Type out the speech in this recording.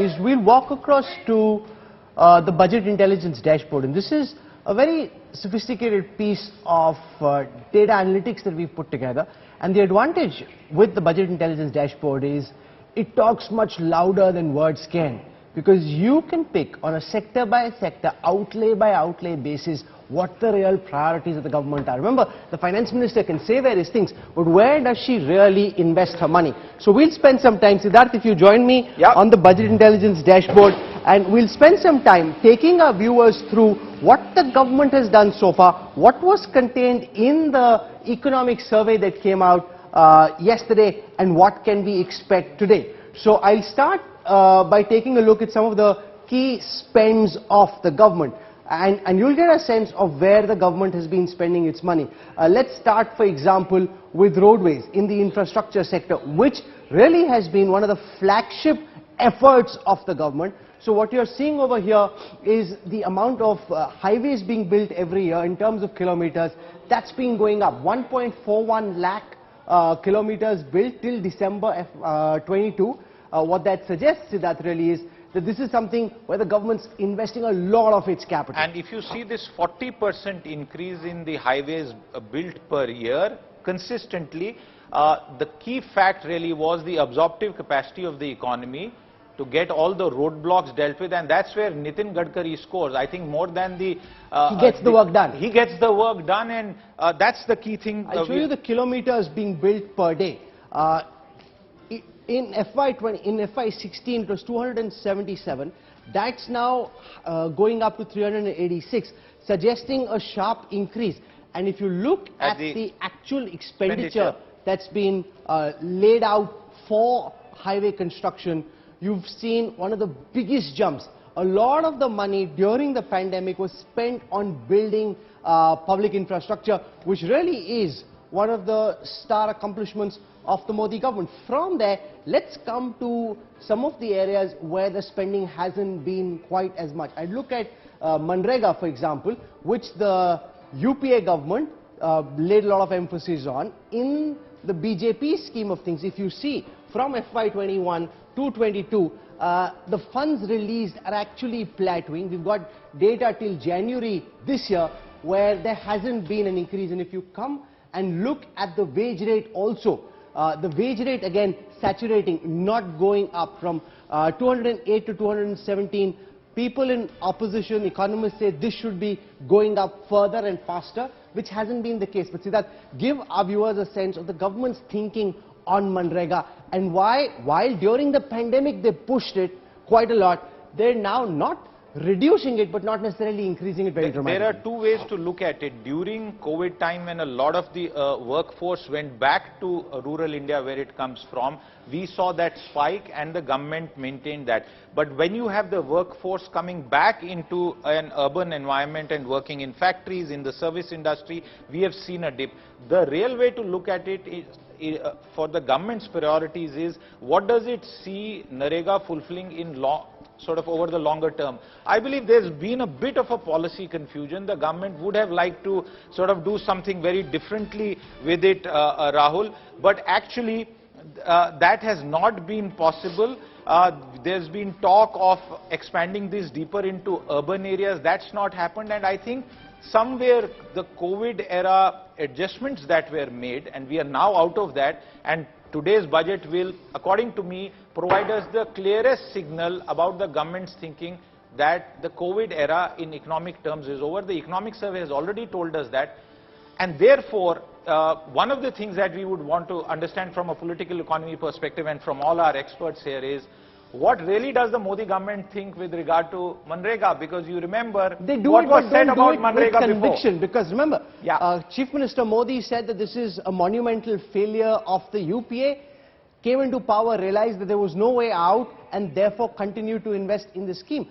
is we'll walk across to the Budget Intelligence Dashboard, and this is a very sophisticated piece of data analytics that we've put together. And the advantage with the Budget Intelligence Dashboard is it talks much louder than words can, because you can pick on a sector by sector, outlay by outlay basis what the real priorities of the government are. Remember, the finance minister can say various things, but where does she really invest her money? So we'll spend some time, Siddharth, if you join me on the Budget Intelligence Dashboard, and we'll spend some time taking our viewers through what the government has done so far, what was contained in the economic survey that came out yesterday, and what can we expect today. So I'll start by taking a look at some of the key spends of the government. And you'll get a sense of where the government has been spending its money. Let's start, for example, with roadways in the infrastructure sector, which really has been one of the flagship efforts of the government. So what you're seeing over here is the amount of highways being built every year in terms of kilometers. That's been going up. 1.41 lakh kilometers built till December 22. What that suggests, that really is that this is something where the government's investing a lot of its capital. And if you see this 40% increase in the highways built per year consistently, the key fact really was the absorptive capacity of the economy to get all the roadblocks dealt with, and that's where Nitin Gadkari scores. I think more than the... he gets the work done. He gets the work done, and that's the key thing. I'll show you the kilometers being built per day. In FY16 it was 277. That's now going up to 386, suggesting a sharp increase. And if you look at the actual expenditure that's been laid out for highway construction, you've seen one of the biggest jumps. A lot of the money during the pandemic was spent on building public infrastructure, which really is one of the star accomplishments of the Modi government. From there, let's come to some of the areas where the spending hasn't been quite as much. I'd look at Manrega, for example, which the UPA government laid a lot of emphasis on. In the BJP scheme of things, if you see from FY21 to 22, the funds released are actually plateauing. We've got data till January this year where there hasn't been an increase. And if you come and look at the wage rate also, the wage rate again saturating, not going up from 208 to 217. People in opposition, economists say this should be going up further and faster, which hasn't been the case. But see that, give our viewers a sense of the government's thinking on Manrega and why, while during the pandemic they pushed it quite a lot, they're now not reducing it but not necessarily increasing it very dramatically. There are two ways to look at it. During COVID time, when a lot of the workforce went back to rural India where it comes from, we saw that spike and the government maintained that. But when you have the workforce coming back into an urban environment and working in factories, in the service industry, we have seen a dip. The real way to look at it is, for the government's priorities, is what does it see Narega fulfilling in sort of over the longer term. I believe there's been a bit of a policy confusion. The government would have liked to sort of do something very differently with it, Rahul, but actually that has not been possible. There's been talk of expanding this deeper into urban areas. That's not happened, and I think somewhere the COVID era adjustments that were made, and we are now out of that, and today's budget will, according to me, provide us the clearest signal about the government's thinking that the COVID era in economic terms is over. The economic survey has already told us that, and therefore one of the things that we would want to understand from a political economy perspective and from all our experts here is, what really does the Modi government think with regard to Manrega? Because you remember what was said about Manrega with conviction. Because remember, Chief Minister Modi said that this is a monumental failure of the UPA, came into power, realized that there was no way out, and therefore continued to invest in the scheme.